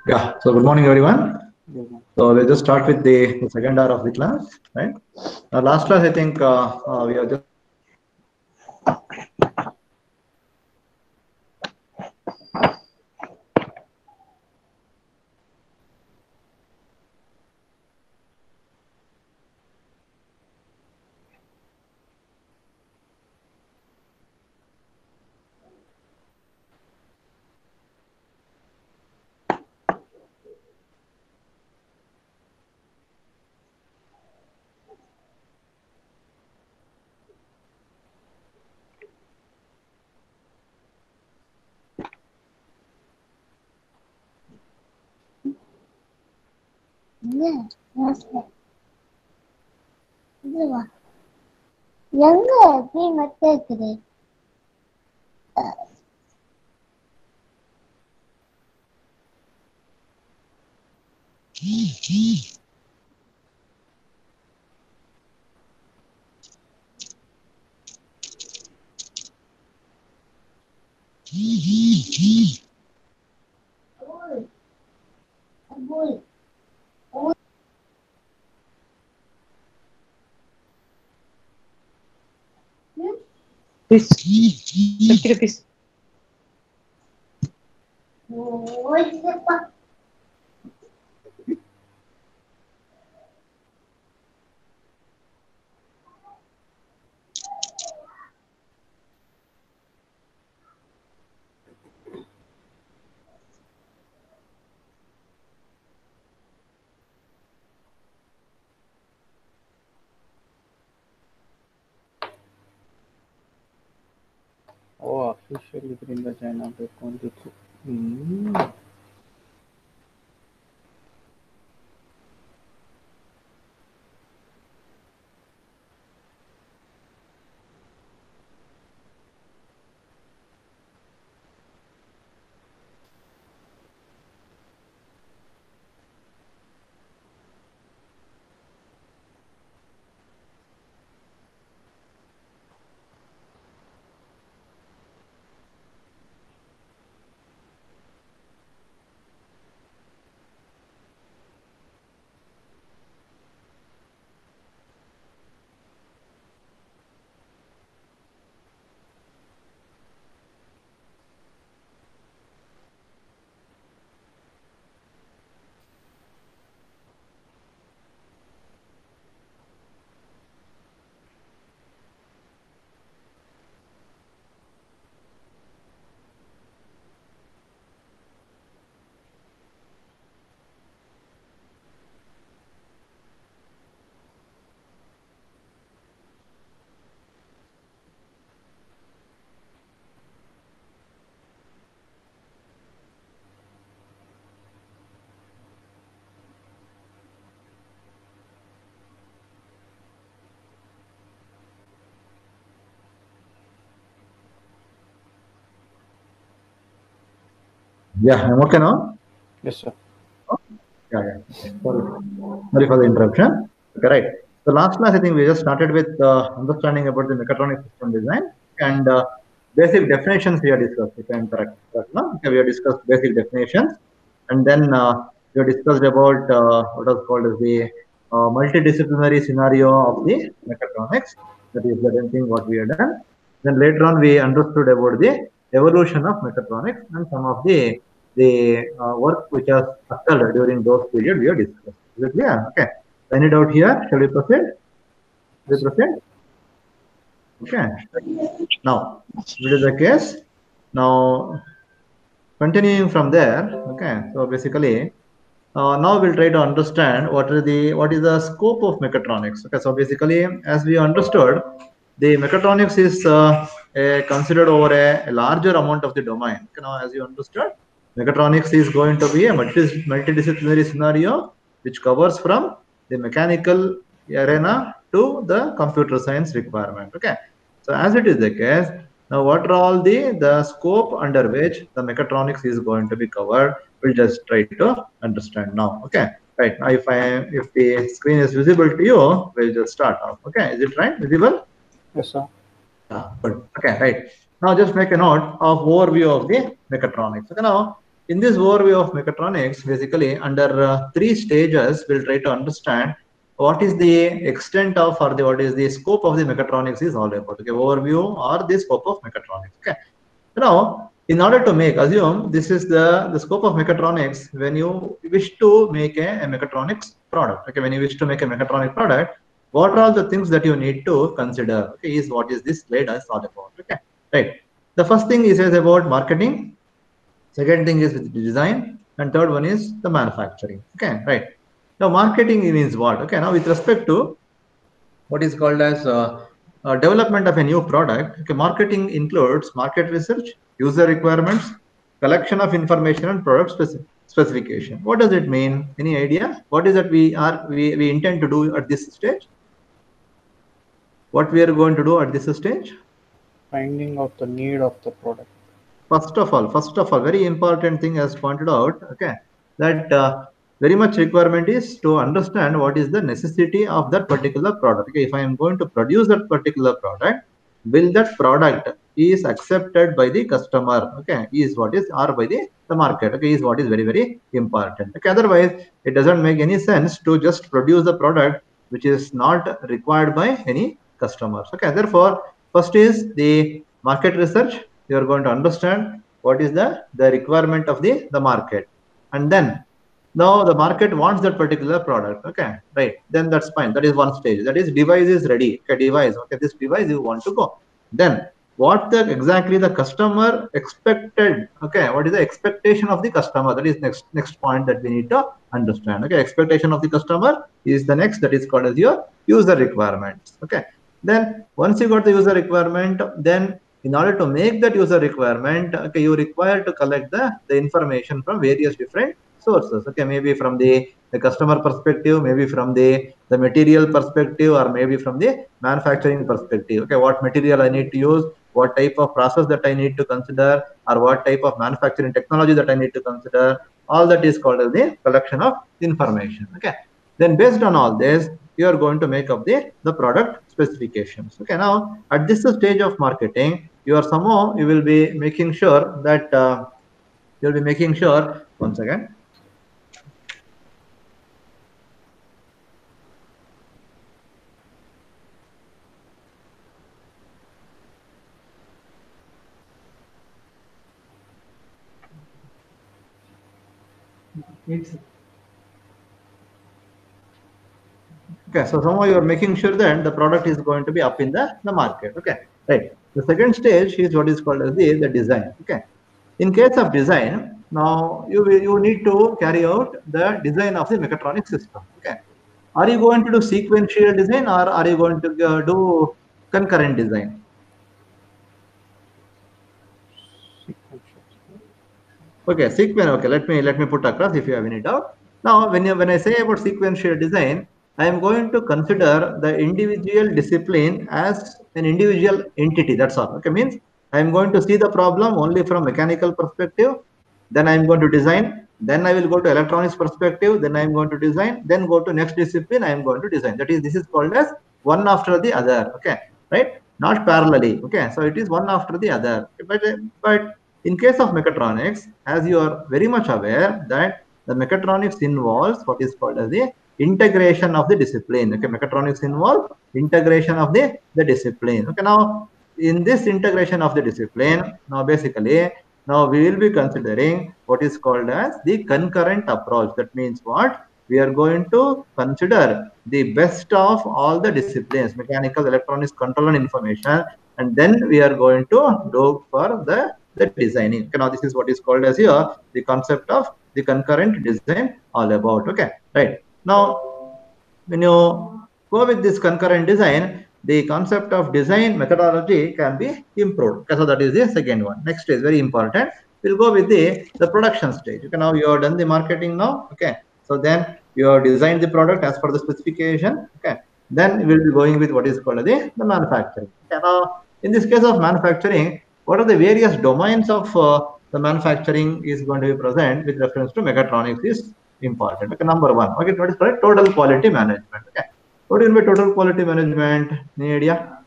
Yeah, so good morning, everyone. So we'll just start with the second hour of the class, right? Last class, I think we have just எங்க எப்படி மட்டும் இருக்குது Please, 50 rupees. Oh, officially bring the China back on the yeah, I'm okay now. Yes, sir. Yeah. Sorry for the interruption. Okay, right. So last class, I think we just started with understanding about the mechatronic system design and basic definitions we have discussed. If I'm correct, no? Okay, we have discussed basic definitions, and then we have discussed about what is called as the multidisciplinary scenario of the mechatronics. That is the thing what we have done. Then later on, we understood about the evolution of mechatronics and some of the work which has occurred during those periods we have discussed. Is it clear? Okay. Any doubt here? Shall we proceed? We proceed? Okay. Now, if it is the case, now continuing from there, okay. So basically, now we'll try to understand what is the scope of mechatronics. Okay. So basically, as we understood, the mechatronics is considered over a larger amount of the domain. Okay, now, as you understood, mechatronics is going to be a multidisciplinary scenario which covers from the mechanical arena to the computer science requirement. Okay, so as it is the case, now what are all the scope under which the mechatronics is going to be covered? We'll just try to understand now. Okay, right now if the screen is visible to you, we'll just start off. Okay, is it right? Visible? Yes, sir. Good. Okay, right. Now just make a note of overview of the mechatronics. Okay, now in this overview of mechatronics, basically under three stages, we'll try to understand what is the extent of or what is the scope of the mechatronics is all about. Okay, overview or the scope of mechatronics. Okay, now in order to make, assume this is the scope of mechatronics when you wish to make a mechatronics product. Okay, when you wish to make a mechatronic product, what are all the things that you need to consider? Okay, is what is this slide is all about. Okay, right. The first thing is about marketing. Second thing is with design, and third one is the manufacturing. Okay, right. Now marketing means what? Okay, now with respect to what is called as development of a new product. Okay, marketing includes market research, user requirements, collection of information, and product specification. What does it mean? Any idea? What is that we intend to do at this stage? What we are going to do at this stage? Finding out the need of the product. First of all, very important thing as pointed out, okay, that very much requirement is to understand what is the necessity of that particular product. Okay, if I am going to produce that particular product, will that product is accepted by the customer? Okay, is what is or by the market? Okay, is what is very, very important. Okay, otherwise it doesn't make any sense to just produce the product which is not required by any customers. Okay, therefore first is the market research. You are going to understand what is the requirement of the market, and then now the market wants that particular product. Okay, right, then that's fine. That is one stage. That is device is ready. Okay, device, okay, this device you want to go. Then what exactly the customer expected? Okay, what is the expectation of the customer? That is next point that we need to understand. Okay, expectation of the customer is the next, that is called as your user requirements. Okay, then once you got the user requirement, then in order to make that user requirement, okay, you require to collect the information from various different sources. Okay, maybe from the customer perspective, maybe from the material perspective, or maybe from the manufacturing perspective. Okay, what material I need to use, what type of process that I need to consider, or what type of manufacturing technology that I need to consider. All that is called as the collection of information. Okay, then based on all this, you are going to make up the product specifications. Okay, now at this stage of marketing, you will be making sure that you'll be making sure, once again, okay, so somehow you are making sure that the product is going to be up in the market. Okay, right. The second stage is what is called as the design. Okay, in case of design, now you need to carry out the design of the mechatronic system. Okay, are you going to do sequential design, or are you going to do concurrent design? Okay, sequence. Okay, let me put across if you have any doubt. Now, when I say about sequential design, I am going to consider the individual discipline as an individual entity. That's all. Okay, means I am going to see the problem only from mechanical perspective. Then I am going to design. Then I will go to electronics perspective. Then I am going to design. Then go to next discipline. I am going to design. That is, this is called as one after the other. Okay, right? Not parallelly. Okay, so it is one after the other. But in case of mechatronics, as you are very much aware that the mechatronics involves what is called as the integration of the discipline. Okay, mechatronics involve integration of the discipline. Okay, now in this integration of the discipline, now basically now we will be considering what is called as the concurrent approach. That means what? We are going to consider the best of all the disciplines, mechanical, electronics, control, and information, and then we are going to go for the designing. Okay, now this is what is called as here the concept of the concurrent design all about. Okay, right. Now when you go with this concurrent design, the concept of design methodology can be improved. Okay, so that is the second one. Next is very important. We'll go with the production stage. Okay, now you have done the marketing now. Okay, so then you have designed the product as per the specification. Okay, then we'll be going with what is called the manufacturing. Okay, now in this case of manufacturing, what are the various domains of the manufacturing is going to be present with reference to mechatronics is important. Okay, number one. Okay, what is called total quality management. Okay, what do you mean by total quality management? Any idea?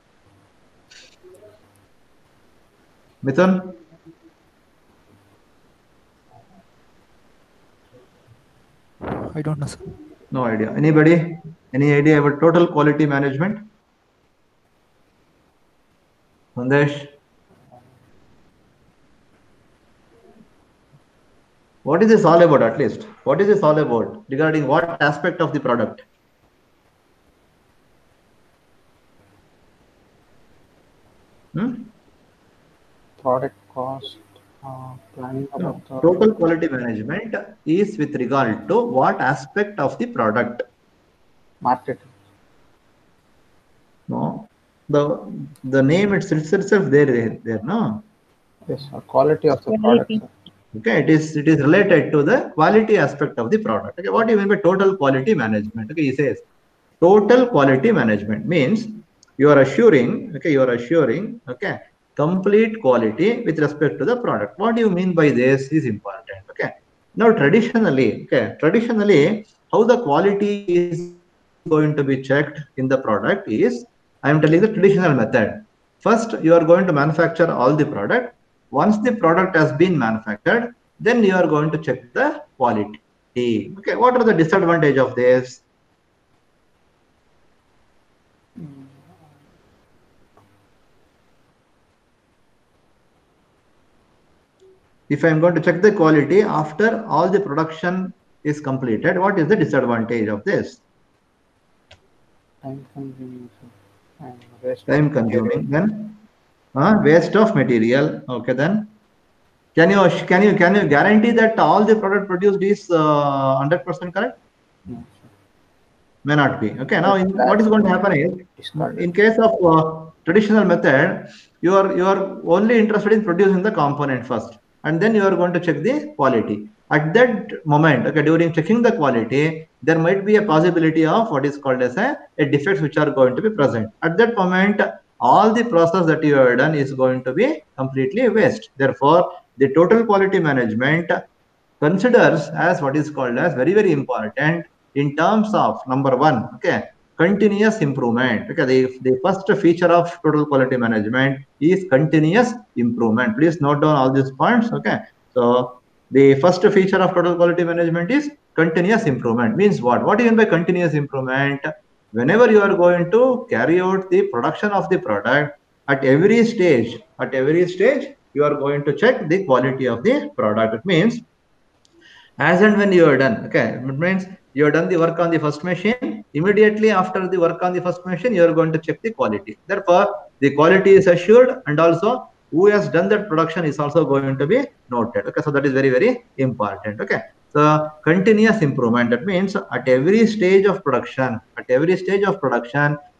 Mithun? I don't know, sir. No idea. Anybody? Any idea about total quality management? Sandesh? What is this all about at least? What is this all about? Regarding what aspect of the product? Product cost, planning about the Total quality management is with regard to what aspect of the product? market. No. The name itself there, no? Yes, quality of the Quality. product. Okay, it is related to the quality aspect of the product. Okay, what do you mean by total quality management? Okay, he says total quality management means you are assuring, okay, complete quality with respect to the product. What do you mean by this is important. Okay, now traditionally, how the quality is going to be checked in the product is, I am telling the traditional method. First, you are going to manufacture all the product. Once the product has been manufactured, then you are going to check the quality. Okay, what are the disadvantage of this? If I am going to check the quality after all the production is completed, what is the disadvantage of this? Time consuming and waste. Time consuming. Then waste of material. Okay, then can you guarantee that all the product produced is 100% correct? No, May not be. Okay, now what is going to happen is, discarded. in case of traditional method, you are only interested in producing the component first, and then you are going to check the quality. At that moment, okay, during checking the quality, there might be a possibility of what is called as a defects which are going to be present. At that moment, all the process that you have done is going to be completely waste. Therefore, the total quality management considers as what is called as very, very important in terms of number one, okay, continuous improvement. Okay, the first feature of total quality management is continuous improvement. Please note down all these points. Okay, so the first feature of total quality management is continuous improvement. Means what? What do you mean by continuous improvement? Whenever you are going to carry out the production of the product, at every stage, you are going to check the quality of the product. It means as and when you are done, okay, it means you have done the work on the first machine, immediately after the work on the first machine you are going to check the quality. Therefore, the quality is assured, and also who has done that production is also going to be noted. Okay, so that is very, very important. Okay, so continuous improvement, that means at every stage of production,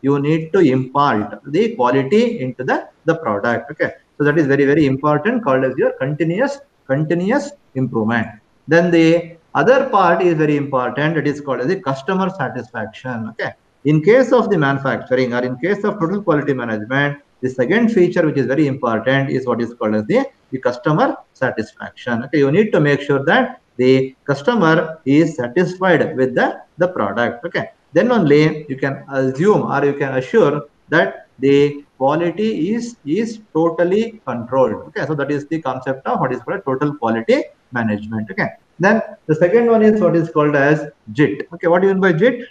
you need to impart the quality into the product. Okay, so that is very, very important, called as your continuous improvement. Then the other part is very important. It is called as the customer satisfaction. Okay. In case of the manufacturing or in case of total quality management, the second feature which is very important is what is called as the customer satisfaction. Okay. You need to make sure that the customer is satisfied with the product. Okay. Then only you can assume or you can assure that the quality is totally controlled. Okay. So that is the concept of what is called total quality management. Okay. Then the second one is what is called as JIT. Okay, what do you mean by JIT?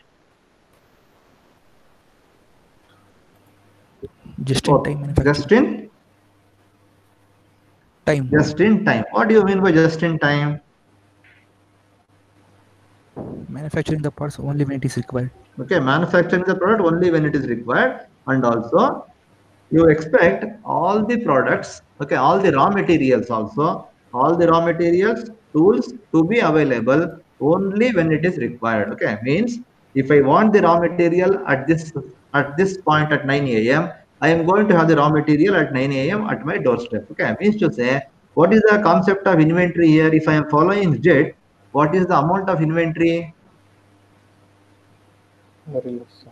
Just in time manufacturing. Just in time. What do you mean by just in time? Manufacturing the parts only when it is required. Okay, manufacturing the product only when it is required, and also you expect all the products, okay, all the raw materials also, all the raw materials, tools to be available only when it is required. Okay, means if I want the raw material at this point at 9 a.m., I am going to have the raw material at 9 a.m. at my doorstep. Okay, means to say, what is the concept of inventory here? If I am following JIT, what is the amount of inventory? Very less.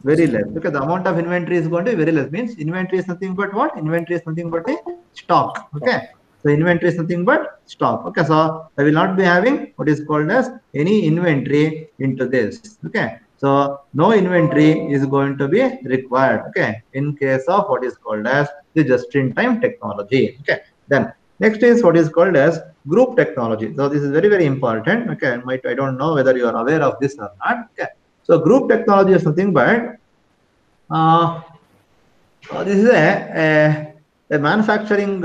Very less. Okay, the amount of inventory is going to be very less. Means inventory is nothing but what? Inventory is nothing but a stock. Okay, so inventory is nothing but stock. Okay, so I will not be having what is called as any inventory into this. Okay, so no inventory is going to be required. Okay, in case of what is called as the just-in-time technology. Okay, then Next is what is called as group technology. So this is very, very important. Okay, I don't know whether you are aware of this or not. Okay, so group technology is nothing but this is a manufacturing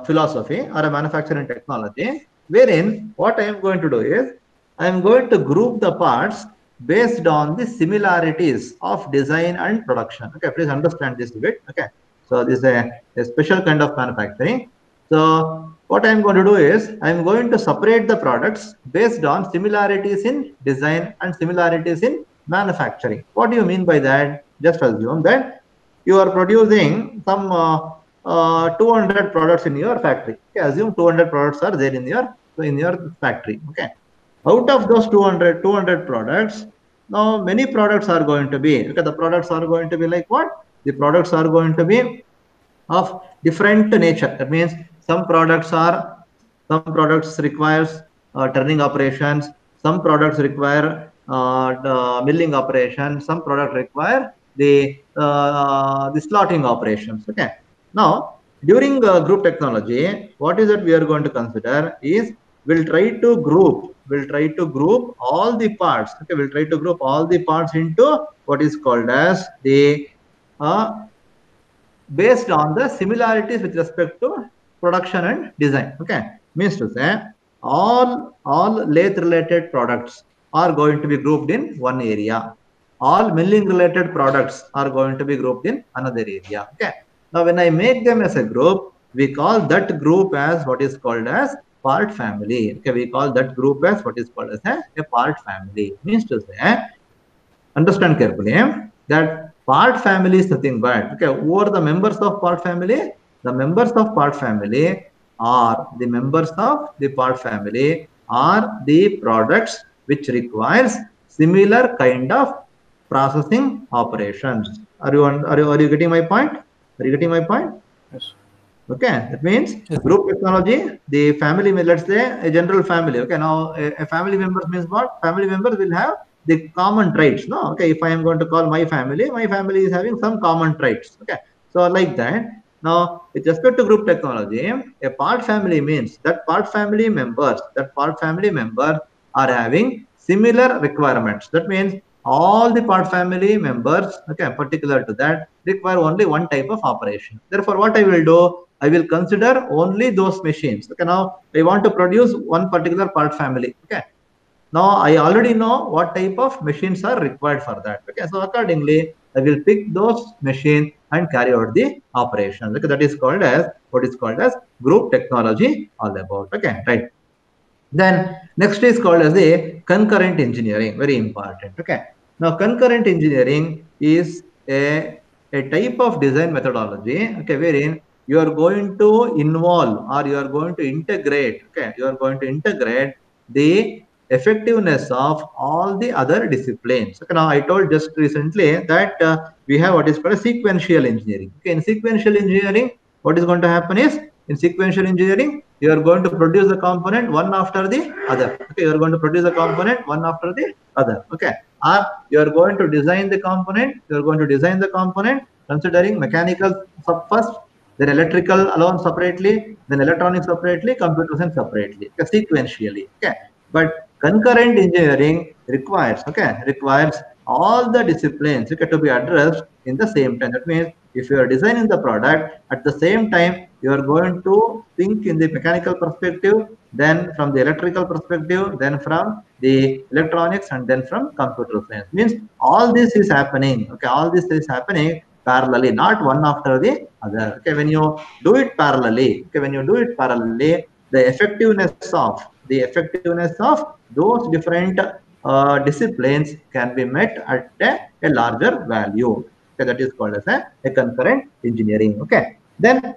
philosophy or a manufacturing technology, wherein what I am going to do is I am going to group the parts based on the similarities of design and production. Okay, please understand this a bit. Okay, so this is a special kind of manufacturing. So what I am going to do is I am going to separate the products based on similarities in design and similarities in manufacturing. What do you mean by that? Just assume that you are producing some 200 products in your factory. Okay, assume 200 products are there in your factory. Okay, out of those 200 products, now many products are going to be, okay, the products are going to be like what? The products are going to be of different nature. That means some products requires turning operations, some products require the milling operations, some products require the slotting operations. Okay, now during group technology, what is that we are going to consider is we'll try to group all the parts. Okay, we'll try to group all the parts into what is called as the uh, based on the similarities with respect to production and design. Okay, means to say all lathe related products are going to be grouped in one area. All milling related products are going to be grouped in another area. Okay, now when I make them as a group, we call that group as what is called as part family. Okay, we call that group as what is called as a part family. Means to say, understand carefully that part family is nothing but, okay, who are the members of part family? The members of part family are the products which requires similar kind of processing operations. Are you getting my point? Are you getting my point? Yes. Okay, that means Yes. group technology, the family, let's say a general family. Okay, now a family member means what? Family members will have the common traits. No, okay, if I am going to call my family is having some common traits. Okay, so like that. Now, with respect to group technology, a part family means that part family members are having similar requirements. That means all the part family members, okay, particular to that, require only one type of operation. Therefore, what I will do, I will consider only those machines. Okay, now I want to produce one particular part family. Okay, now I already know what type of machines are required for that. Okay, so accordingly, I will pick those machines and carry out the operation. Okay, that is called as what is called as group technology all about. Okay, right. Then next is called as the concurrent engineering, very important. Okay, now concurrent engineering is a type of design methodology, okay, wherein you are going to involve or you are going to integrate, okay, you are going to integrate the effectiveness of all the other disciplines. Okay, now I told just recently that we have what is called a sequential engineering. Okay, in sequential engineering, what is going to happen is in sequential engineering, you are going to produce the component one after the other. Okay, you are going to produce the component one after the other. Okay, or you are going to design the component. You are going to design the component considering mechanical first, then electrical alone separately, then electronics separately, computer science separately. Okay, sequentially. Okay, but concurrent engineering requires all the disciplines, okay, to be addressed in the same time. That means if you are designing the product at the same time, you are going to think in the mechanical perspective, then from the electrical perspective, then from the electronics, and then from computer science. Means all this is happening. Okay, all this is happening parallelly, not one after the other. Okay, when you do it parallelly, the effectiveness of those different disciplines can be met at a larger value. Okay, that is called as a concurrent engineering. Okay, then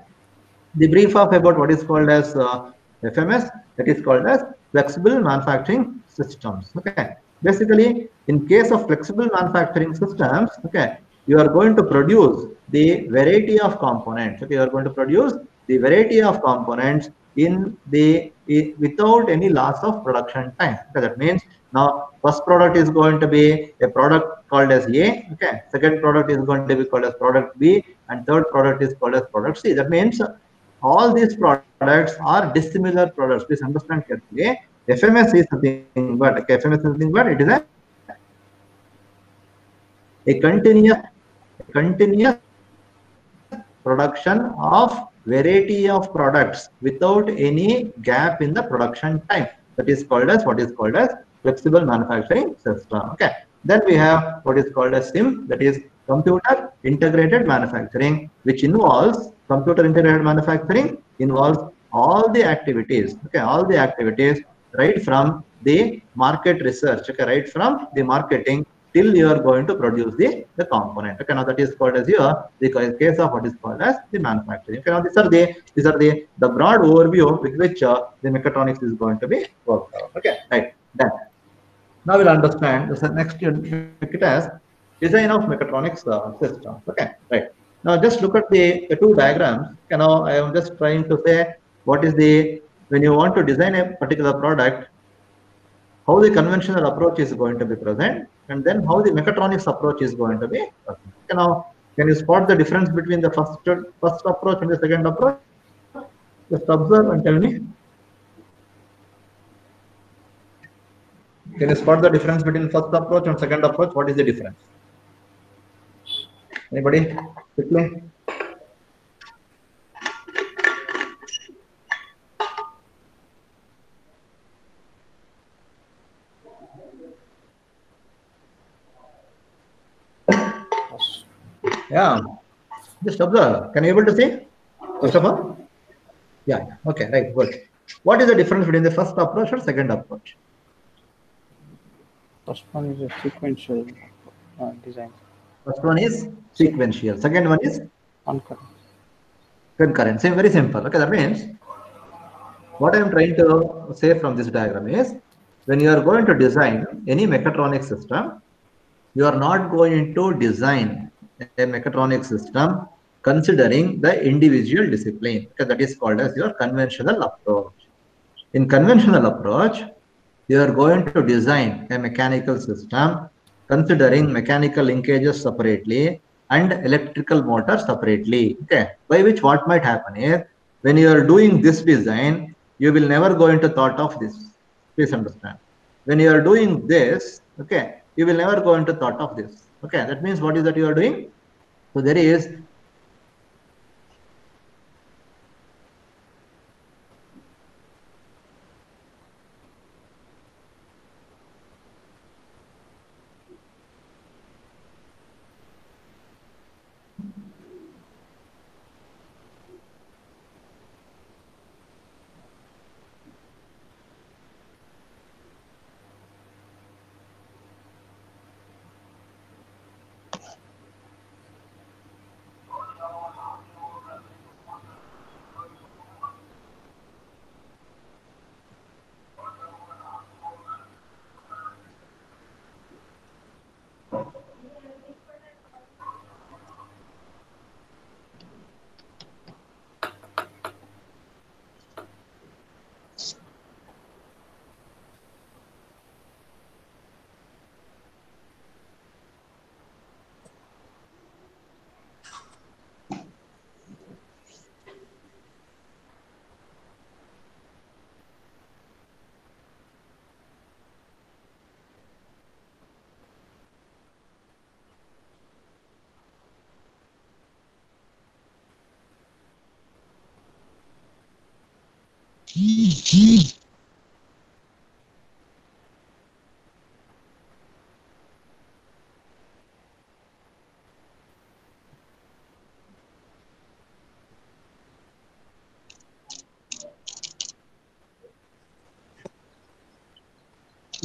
the brief of about what is called as FMS, that is called as flexible manufacturing systems. Okay, basically in case of flexible manufacturing systems, okay, you are going to produce the variety of components. Okay, you are going to produce the variety of components without any loss of production time. Okay, that means now first product is going to be a product called as A. Okay, second product is going to be called as product B, and third product is called as product C. That means all these products are dissimilar products. Please understand carefully. FMS is nothing but, okay, FMS is nothing but it is a continuous production of variety of products without any gap in the production time. That is called as what is called as flexible manufacturing system. Okay. Then we have what is called as SIM, that is computer integrated manufacturing, which involves computer integrated manufacturing involves all the activities. Okay, all the activities right from the market research. Okay, right from the marketing till you are going to produce the component. Okay, now that is called as your the case of what is called as the manufacturing. Okay, now these are the broad overview with which the mechatronics is going to be worked out. Okay, right. Then now we'll understand the next unit as design of mechatronics systems. Okay, right. Now just look at the two diagrams. Okay, now I am just trying to say what is the when you want to design a particular product, how the conventional approach is going to be present, and then how the mechatronics approach is going to be present. Okay, now can you spot the difference between the first approach and the second approach? Just observe and tell me. Can you spot the difference between first approach and second approach? What is the difference? Anybody? Quickly. Yeah. Just observe. Can you able to see? First of all? Yeah. Okay. Right. Good. What is the difference between the first approach and second approach? First one is a sequential design. First one is sequential. Second one is Concurrent. concurrent. Same. Very simple. Okay. That means what I am trying to say from this diagram is when you are going to design any mechatronic system, you are not going to design a mechatronic system considering the individual discipline, because that is called as your conventional approach. In conventional approach, you are going to design a mechanical system considering mechanical linkages separately and electrical motor separately. Okay, by which what might happen is when you are doing this design, you will never go into thought of this. Please understand. When you are doing this, okay, you will never go into thought of this. Okay, that means what is that you are doing? So there is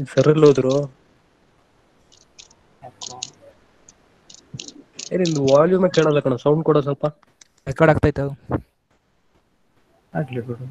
sir ಎಲ್ಲಿ ಹೋದ್ರು ನಿಂದು volume ಕೇಳಲ್ಲ ಕಣ sound ಕೊಡೋ ಸ್ವಲ್ಪ record ಆಗ್ತೈತೆ ಅದು ಆಗ್ಲಿ ಬಿಡು.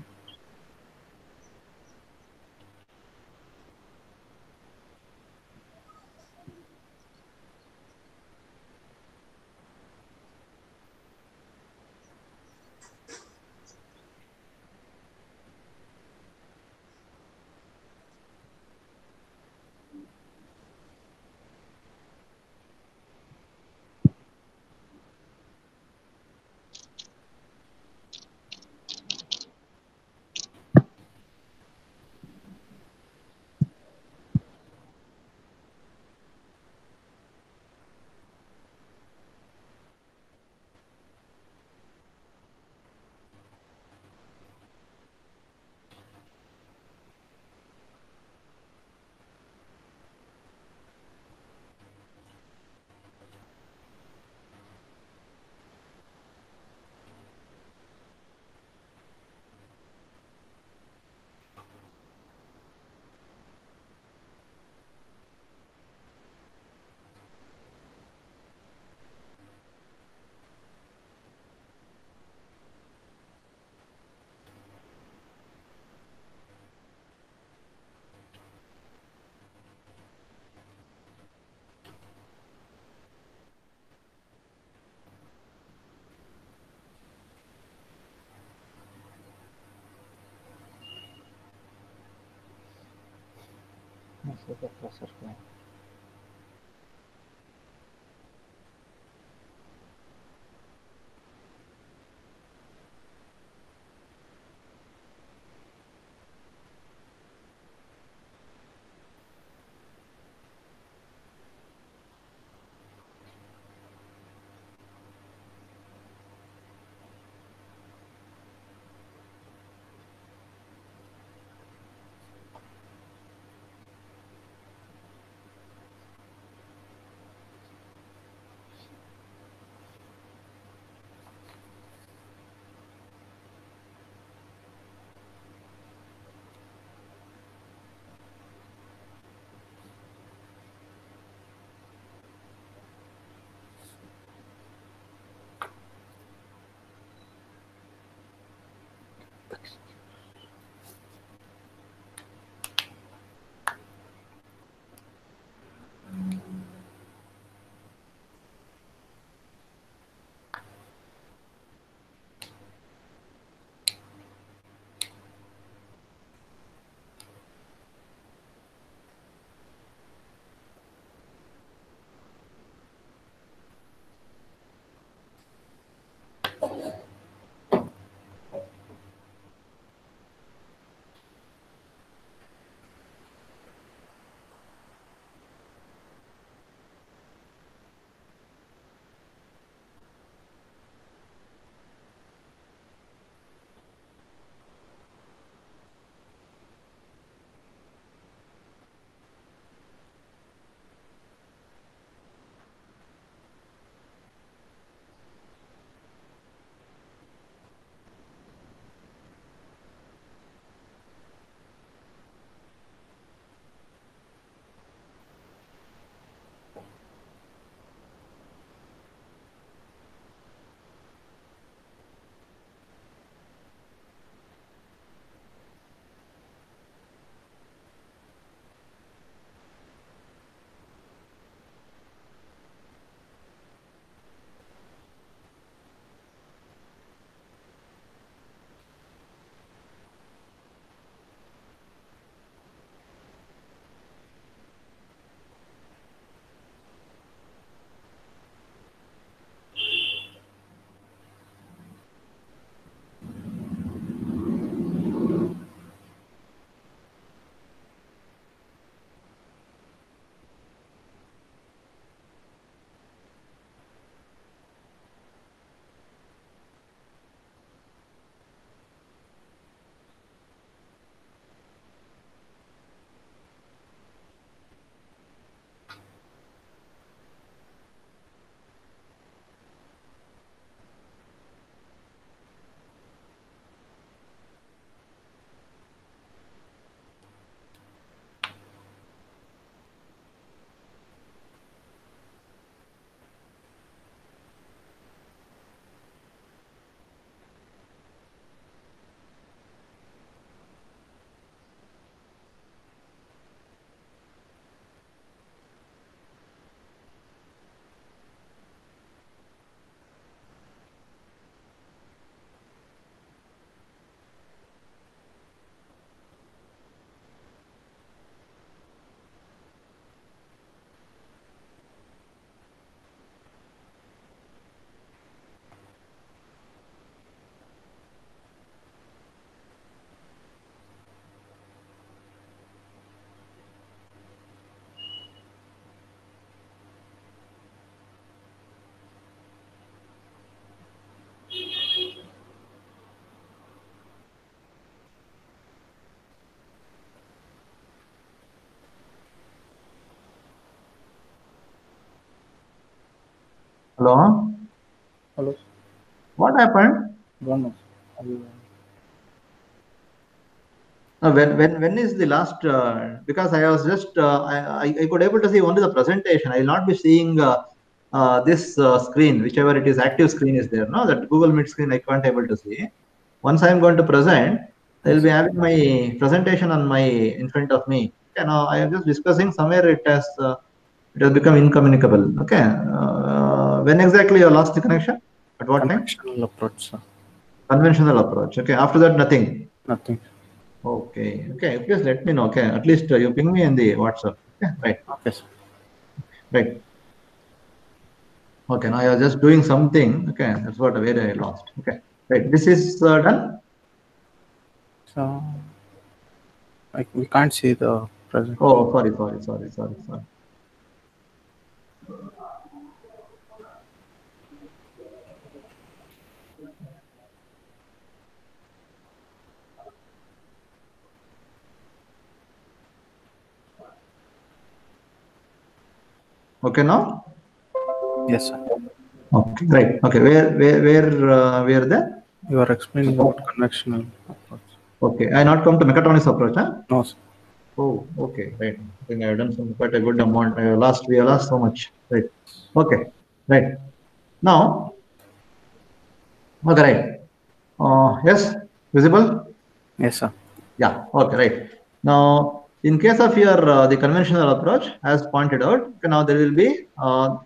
Hello? Hello. What happened? Don't know. When is the last? Because I was just I could able to see only the presentation. I will not be seeing this screen, whichever it is, active screen is there. No, that Google Meet screen I can't able to see. Once I am going to present, I will be having my presentation on my in front of me. Okay, now I am just discussing somewhere it has become incommunicable. Okay, when exactly you lost the connection? At what time? Conventional approach, sir. Conventional approach. Okay, after that nothing. Nothing. Okay. Okay. Please let me know. Okay. At least you ping me in the WhatsApp. Okay. Right. Okay, sir. Right. Okay. Now you're just doing something. Okay. That's what where I lost. Okay. Right. This is done. So, like, we can't see the present. Oh, sorry. Okay. Now. Yes, sir. Okay. Right. Okay. Where there? You are explaining about convectional approach. Okay. I not come to mechatronics approach, huh? No, sir. Oh, okay, right. I think I've done some quite a good amount. We have lost so much. Right. Okay. Right. Now, okay, right. Yes, visible? Yes, sir. Yeah. Okay, right. Now, in case of your the conventional approach, as pointed out, okay, now there will be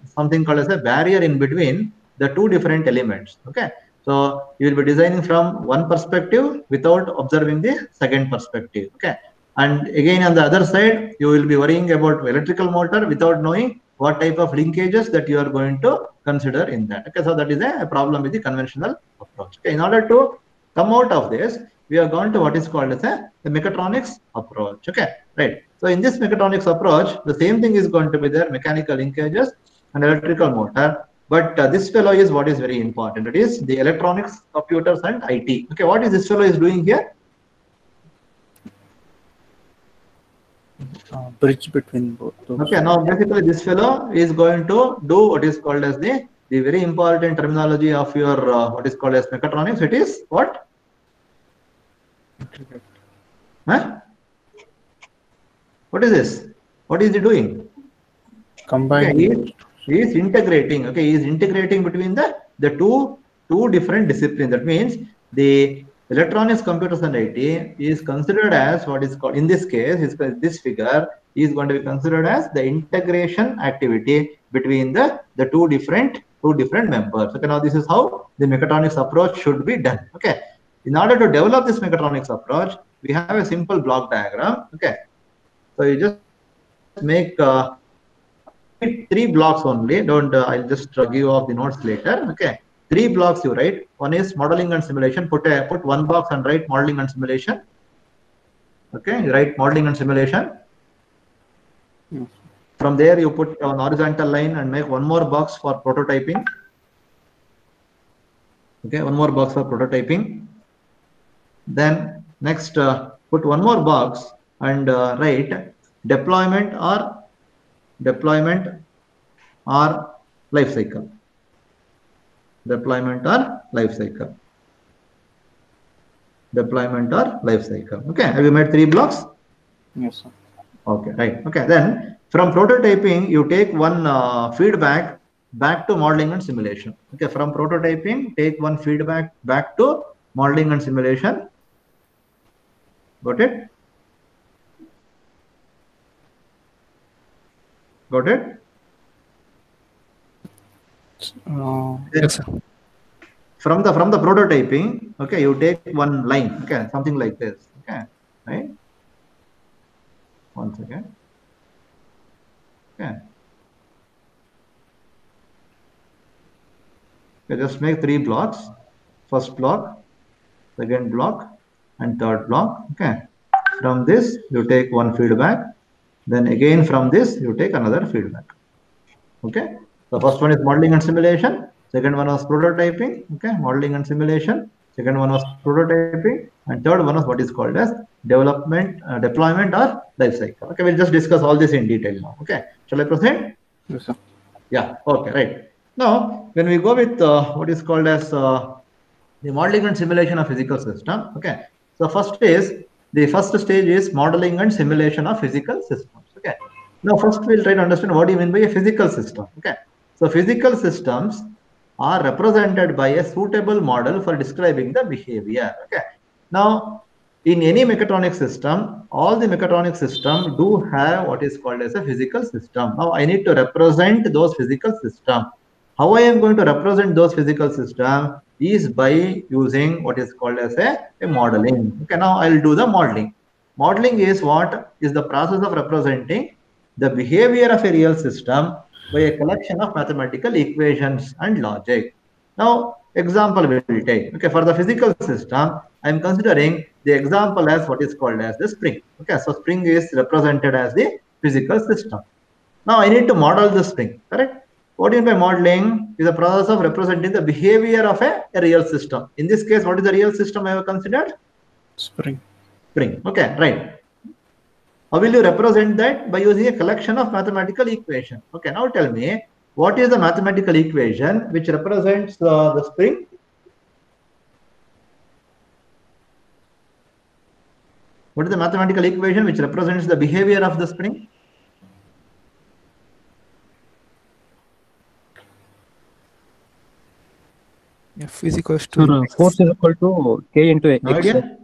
something called as a barrier in between the two different elements. Okay. So you will be designing from one perspective without observing the second perspective. Okay. And again, on the other side, you will be worrying about electrical motor without knowing what type of linkages that you are going to consider in that. Okay. So that is a problem with the conventional approach. Okay. In order to come out of this, we are going to what is called as a mechatronics approach. Okay, right. So in this mechatronics approach, the same thing is going to be there: mechanical linkages and electrical motor. But this fellow is what is very important. It is the electronics, computers, and IT. Okay, what is this fellow is doing here? Bridge between both those. Okay, now basically this fellow is going to do what is called as the very important terminology of your what is called as mechatronics. It is what? Huh? What is this? What is he doing? Combine. Okay, he is integrating. Okay, he is integrating between the two different disciplines. That means the electronics, computers, and IT is considered as what is called in this case. This figure is going to be considered as the integration activity between the two different members. Okay, now this is how the mechatronics approach should be done. Okay, in order to develop this mechatronics approach, we have a simple block diagram. Okay, so you just make three blocks only. Don't I'll just give off the notes later. Okay, three blocks you write. One is modeling and simulation. Put one box and write modeling and simulation. Okay, you write modeling and simulation. Yes. From there you put an horizontal line and make one more box for prototyping. Okay, one more box for prototyping. Then next put one more box and write deployment or life cycle. Deployment or life cycle. Deployment or life cycle. Okay, have you made three blocks? Yes, sir. Okay, right. Okay, then from prototyping, you take one feedback back to modeling and simulation. Okay, from prototyping, take one feedback back to modeling and simulation. Got it? Got it? Yes, sir. From the prototyping, okay, you take one line, okay, something like this, okay, right? Once again, okay. Okay, just make three blocks. First block, second block, and third block. Okay. From this, you take one feedback. Then again from this, you take another feedback. Okay. The first one is modeling and simulation. Second one was prototyping. Okay. Modeling and simulation. Second one was prototyping. And third one was what is called as development, deployment or life cycle. Okay. We'll just discuss all this in detail now. Okay. Shall I proceed? Yes, sir. Yeah. Okay. Right. Now, when we go with what is called as the modeling and simulation of physical system. Okay. So the first stage is modeling and simulation of physical systems. Okay. Now, first we'll try to understand what do you mean by a physical system. Okay. So physical systems are represented by a suitable model for describing the behavior. Okay. Now, in any mechatronic system, all the mechatronic system do have what is called as a physical system. Now, I need to represent those physical systems. How I am going to represent those physical systems is by using what is called as a modeling. Okay, now I'll do the modeling. Modeling is what is the process of representing the behavior of a real system by a collection of mathematical equations and logic. Now, example we will take. Okay, for the physical system, I am considering the example as what is called as the spring. Okay, so spring is represented as the physical system. Now I need to model the spring, correct? What do you mean by modeling? Is the process of representing the behavior of a real system. In this case, what is the real system I have considered? Spring. Spring. Okay, right. How will you represent that? By using a collection of mathematical equations. Okay, now tell me, what is the mathematical equation which represents the spring? What is the mathematical equation which represents the behavior of the spring? F is equals to Sir, force is equal to K into X. No idea?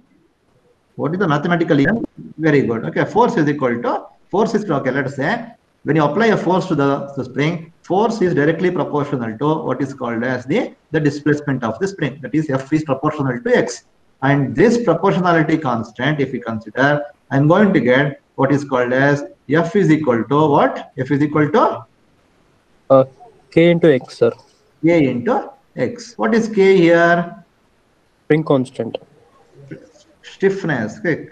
What is the mathematical equation? Very good. Okay, force is equal to, force is, okay, let's say, when you apply a force to the spring, force is directly proportional to what is called as the displacement of the spring. That is, F is proportional to X. And this proportionality constant, if we consider, I'm going to get what is called as F is equal to what? F is equal to? K into X, sir. K into X. What is K here? Spring constant. Stiffness. Okay.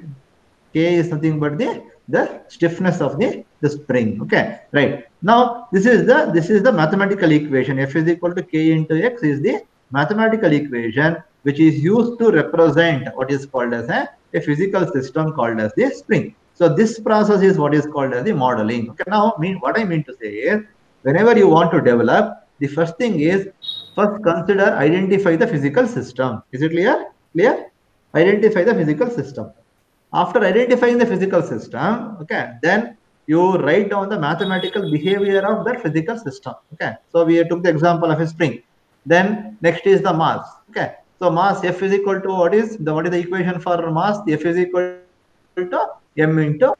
K is nothing but the stiffness of the spring. Okay, right. Now this is the mathematical equation. F is equal to K into X is the mathematical equation which is used to represent what is called as a physical system called as the spring. So this process is what is called as the modeling. Okay, now what I mean to say is, whenever you want to develop, the first thing is first consider, identify the physical system. Is it clear? Clear? Identify the physical system. After identifying the physical system, okay, then you write down the mathematical behavior of that physical system. Okay, so we took the example of a spring. Then next is the mass. Okay, so mass F is equal to what is the equation for mass? The F is equal to m into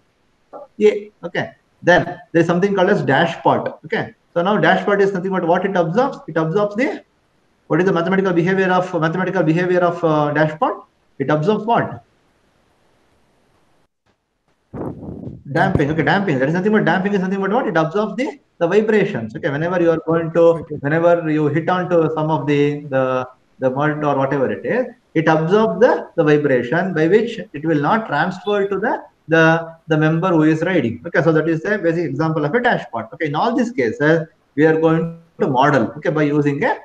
a. Okay, then there is something called as dash part. Okay, so now dash part is nothing but what it absorbs. It absorbs the, what is the mathematical behavior of dash part? It absorbs what? Damping. Okay, damping. That is nothing but, damping is nothing but what? It absorbs the vibrations. Okay, whenever you are going to, whenever you hit onto some of the mud or whatever it is, it absorbs the vibration, by which it will not transfer to the member who is riding. Okay, so that is a basic example of a dash part. Okay, in all these cases, we are going to model, okay, by using a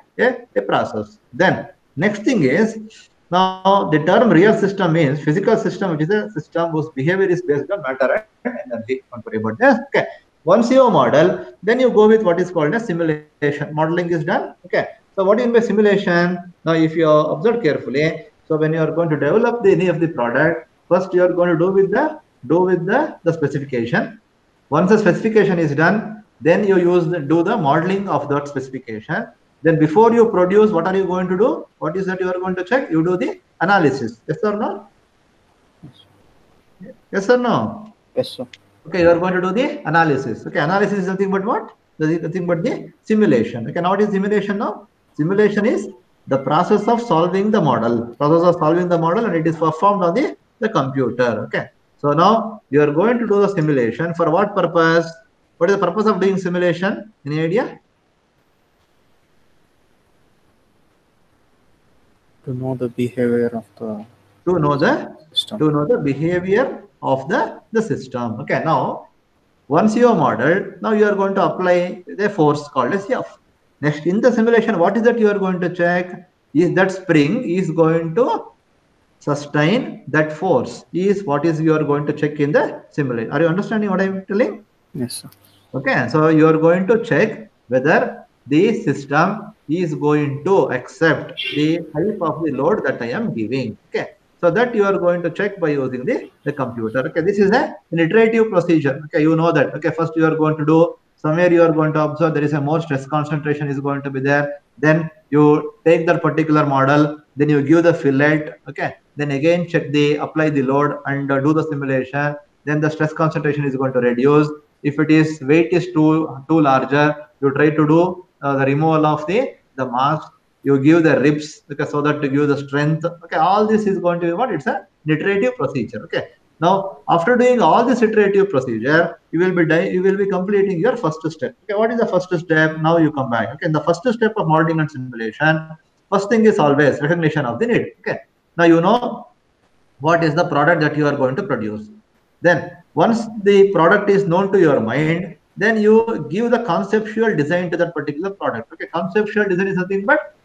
process. Then next thing is, now the term real system means physical system, which is a system whose behavior is based on matter and energy. Don't worry about this. Okay, once you model, then you go with what is called a simulation. Modeling is done. Okay, so what do you mean by simulation? Now if you observe carefully, so when you are going to develop any of the product, first you are going to do with the specification. Once the specification is done, then you do the modeling of that specification. Then before you produce, what are you going to do? What is that you are going to check? You do the analysis. Yes or no? Yes or no? Yes, sir. Okay, you are going to do the analysis. Okay, analysis is nothing but what? Nothing but the simulation. Okay, now what is simulation now? Simulation is the process of solving the model. And it is performed on the computer. Okay. So now you are going to do the simulation. For what purpose? What is the purpose of doing simulation? Any idea? To know the behavior of the To know the system. behavior of the system. Okay, now once you have modeled, now you are going to apply the force called as F. Next, in the simulation, what is that you are going to check? Is that spring is going to sustain that force? Is what is you are going to check in the simulation. Are you understanding what I am telling? Yes, sir. Okay, so you are going to check whether the system is going to accept the type of the load that I am giving. Okay, so that you are going to check by using the computer. Okay, this is an iterative procedure. Okay, you know that. Okay, first you are going to do, somewhere you are going to observe there is a more stress concentration is going to be there. Then you take that particular model, then you give the fillet. Okay, then again check apply the load and do the simulation. Then the stress concentration is going to reduce. If it is weight is too larger, you try to do the removal of the mass, you give the ribs, okay, so that to give the strength. Okay, all this is going to be what? It's a iterative procedure. Okay. Now, after doing all this iterative procedure, you will be completing your first step. Okay, what is the first step? Now you come back. Okay, in the first step of modeling and simulation, first thing is always recognition of the need. Okay, now you know what is the product that you are going to produce. Then once the product is known to your mind, then you give the conceptual design to that particular product. Okay, conceptual design is nothing but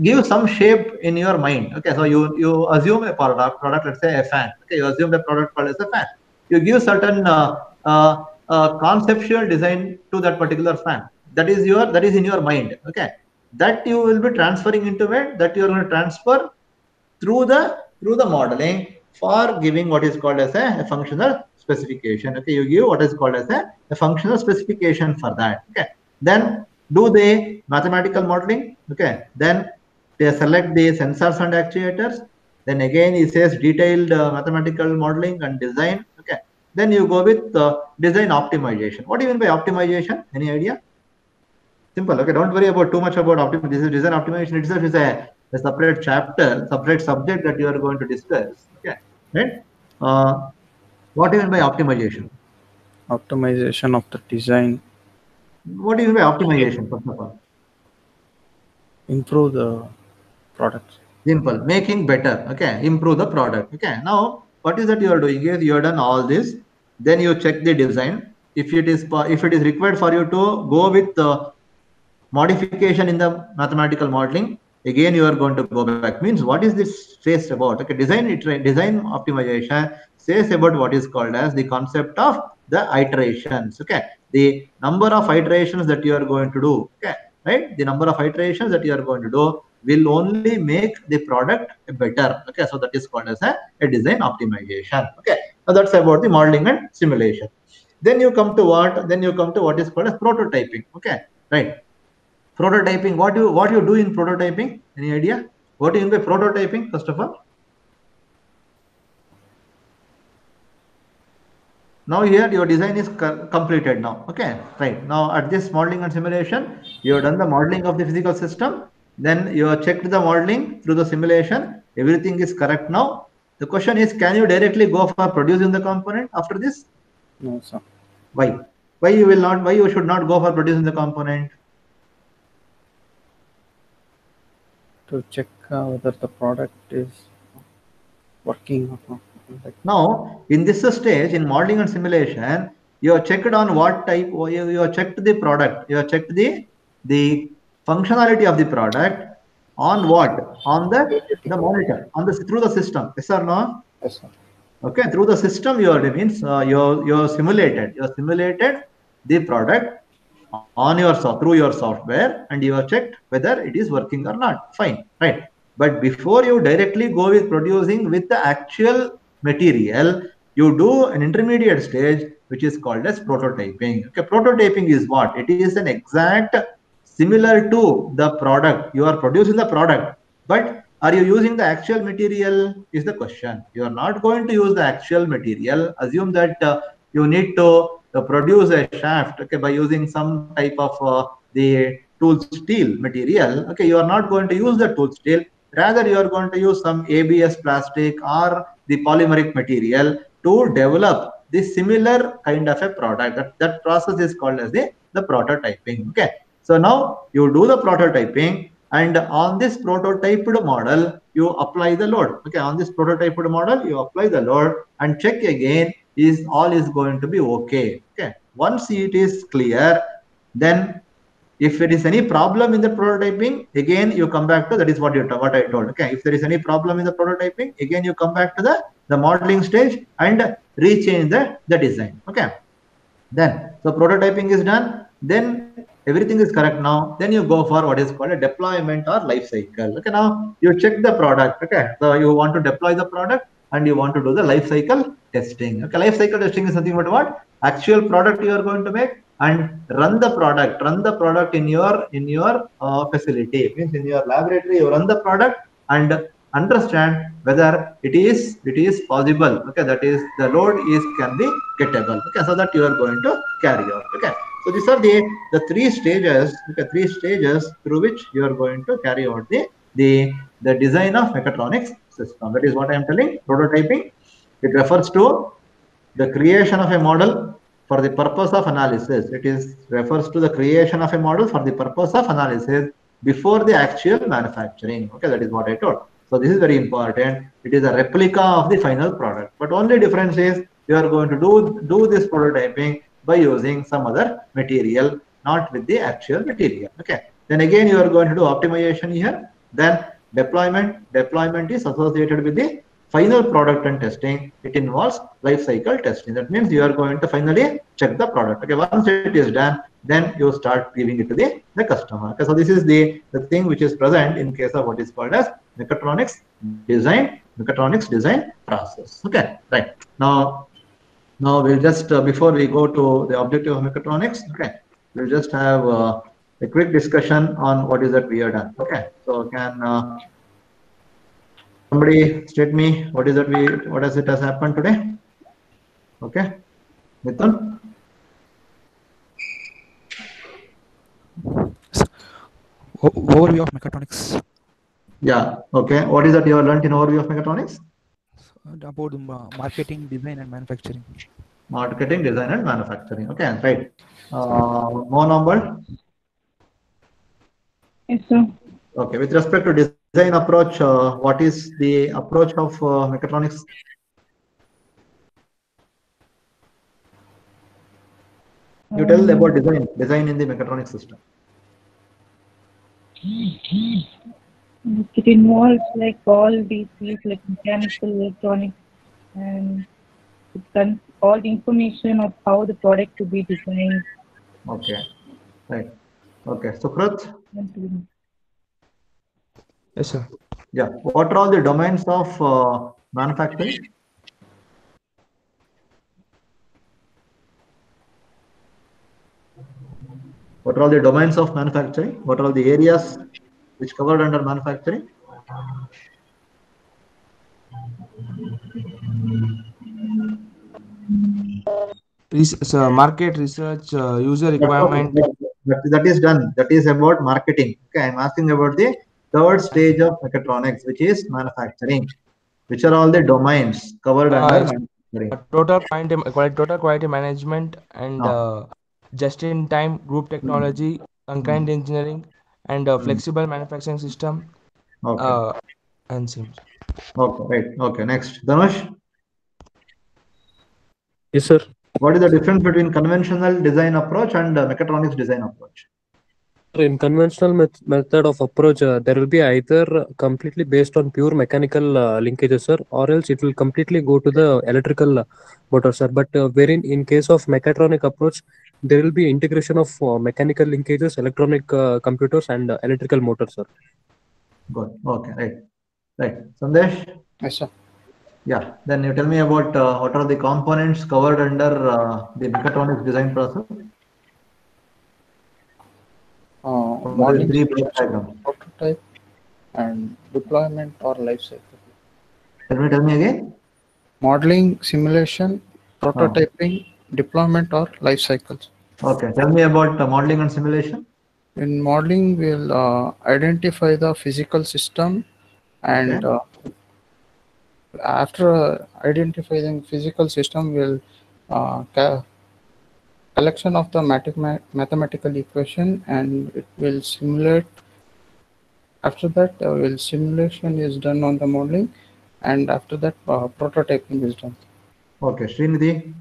give some shape in your mind. Okay, so you assume a product, let's say a fan. Okay, you assume the product called as a fan. You give certain conceptual design to that particular fan. That is in your mind. Okay, that you will be transferring into it. That you are going to transfer through the modeling for giving what is called as a functional specification. Okay, you give what is called as a functional specification for that. Okay, then do the mathematical modeling. Okay, then they select the sensors and actuators. Then again he says detailed mathematical modeling and design. Okay, then you go with design optimization. What do you mean by optimization? Any idea? Simple. Okay, don't worry about too much about optimization. This is design optimization itself is a separate chapter, separate subject that you are going to discuss. Okay, right? What do you mean by optimization? Optimization of the design. What do you mean by optimization, first of all? Improve the products. Simple, making better. Okay, improve the product. Okay, now what is that you are doing is you have done all this. Then you check the design. If it is required for you to go with the modification in the mathematical modeling, again you are going to go back. Means what is this phase about? Okay, design optimization says about what is called as the concept of the iterations. Okay, the number of iterations that you are going to do. Okay, right? The number of iterations that you are going to do will only make the product better. Okay, so that is called as a design optimization. Okay, so that's about the modeling and simulation. Then you come to what? Then you come to what is called as prototyping. Okay, right? Prototyping. What you do in prototyping? Any idea? What do you mean by prototyping? First of all, now here your design is completed now. Okay, right. Now at this modeling and simulation, you have done the modeling of the physical system. Then you have checked the modeling through the simulation. Everything is correct now. The question is, can you directly go for producing the component after this? No, sir. Why? Why you will not? Why you should not go for producing the component? To check whether the product is working or not. Like, now, in this stage, in modeling and simulation, you have checked on what type. You have checked the product. You have checked the functionality of the product on what? On the monitor, on the through the system. Yes or no? yes, sir. Okay, through the system you are means you simulated the product on your through your software, and you have checked whether it is working or not. Fine, right? But before you directly go with producing with the actual material, you do an intermediate stage which is called as prototyping. Okay, prototyping is what? It is an exact similar to the product. You are producing the product, but are you using the actual material is the question. You are not going to use the actual material. Assume that you need to produce a shaft, okay, by using some type of the tool steel material. Okay, you are not going to use the tool steel. Rather, you are going to use some ABS plastic or the polymeric material to develop the similar kind of a product. That process is called as the prototyping. Okay, so now you do the prototyping, and on this prototyped model you apply the load. Okay, on this prototyped model you apply the load and check again is all is going to be okay. Okay, once it is clear, then if there is any problem in the prototyping, again you come back to that is what I told. Okay, if there is any problem in the prototyping, again you come back to the modeling stage and rechange the design. Okay, then so prototyping is done, then everything is correct now, then you go for what is called a deployment or life cycle. Okay, now you check the product. Okay, so you want to deploy the product and you want to do the life cycle testing. Okay, life cycle testing is nothing but what? Actual product you are going to make and run the product in your facility. Means in your laboratory you run the product and understand whether it is possible. Okay, that is the load is can be gettable. Okay, so that you are going to carry out. Okay, So these are the three stages, three stages through which you are going to carry out the design of mechatronics system. That is what I am telling. Prototyping. It refers to the creation of a model for the purpose of analysis. It is refers to the creation of a model for the purpose of analysis before the actual manufacturing. Okay, that is what I told. So this is very important. It is a replica of the final product, but only difference is you are going to do this prototyping by using some other material, not with the actual material. Okay. Then again, you are going to do optimization here. Then deployment is associated with the final product and testing. It involves life cycle testing. That means you are going to finally check the product. Okay, once it is done, then you start giving it to the customer. Okay, so this is the thing which is present in case of what is called as mechatronics design process. Okay, right. Now we'll just before we go to the objective of mechatronics, okay, we'll just have a quick discussion on what is that we have done. Okay, so can somebody state me what is that what has happened today? Okay, Mithun. Overview of mechatronics. Yeah. Okay. What is that you have learned in overview of mechatronics? About marketing, design, and manufacturing. Marketing, design, and manufacturing. Okay, right. More number. Yes, sir. Okay. With respect to design approach, what is the approach of mechatronics? You tell about design in the mechatronics system. It involves like all these fields like mechanical, electronics, and all the information of how the product to be designed. Okay, right. Okay, Sukrit. Yes, sir. Yeah. What are all the domains of manufacturing? What are all the domains of manufacturing? What are all the areas which covered under manufacturing? So market research, user requirement. That is done. That is about marketing. Okay, I'm asking about the third stage of mechatronics, which is manufacturing. Which are all the domains covered under manufacturing? Total quality management and just-in-time group technology, concurrent engineering, and flexible manufacturing system. Okay. And seems. Okay, right. Okay, next. Dhanush? Yes, sir. What is the difference between conventional design approach and mechatronics design approach? In conventional method of approach, there will be either completely based on pure mechanical linkages, sir, or else it will completely go to the electrical motor, sir. But wherein in case of mechatronic approach, there will be integration of mechanical linkages, electronic computers, and electrical motors, sir. Good. Okay, right. Right. Sandesh? Yes, sir. Yeah. Then you tell me about what are the components covered under the mechatronics design process? Modeling, three diagrams. prototype, and deployment or life cycle. Tell me again. Modeling, simulation, prototyping, deployment or life cycles. Okay. Tell me about modeling and simulation. In modeling, we'll identify the physical system, and after identifying physical system, we'll collection of the mathematical equation, and it will simulate. After that, simulation is done on the modeling, and after that, prototyping is done. Okay, Srinidhi.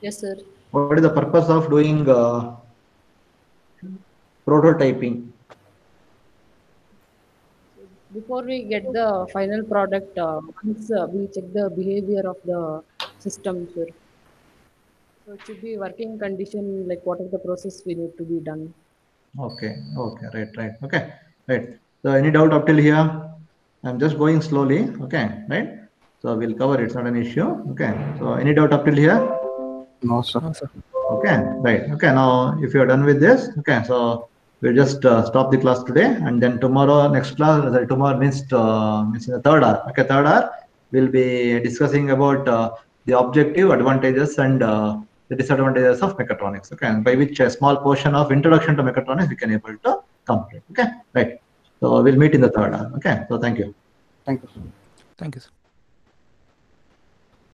Yes, sir. What is the purpose of doing prototyping? Before we get the final product, once we check the behavior of the system, sir. So it should be working condition, like what is the process we need to be done. Okay, okay, right, okay, right. So any doubt up till here? I'm just going slowly, okay, right? So we'll cover it, it's not an issue, okay. So any doubt up till here? No, sir. No, sir. Okay, right, okay. Now, if you're done with this, okay, so we'll just stop the class today, and then tomorrow, next class, tomorrow means in the third hour, okay, third hour, we'll be discussing about the objective, advantages, and the disadvantages of mechatronics, okay, and by which a small portion of introduction to mechatronics we can able to complete. Okay, right. So we'll meet in the third hour. Okay, so thank you. Thank you. Thank you, sir.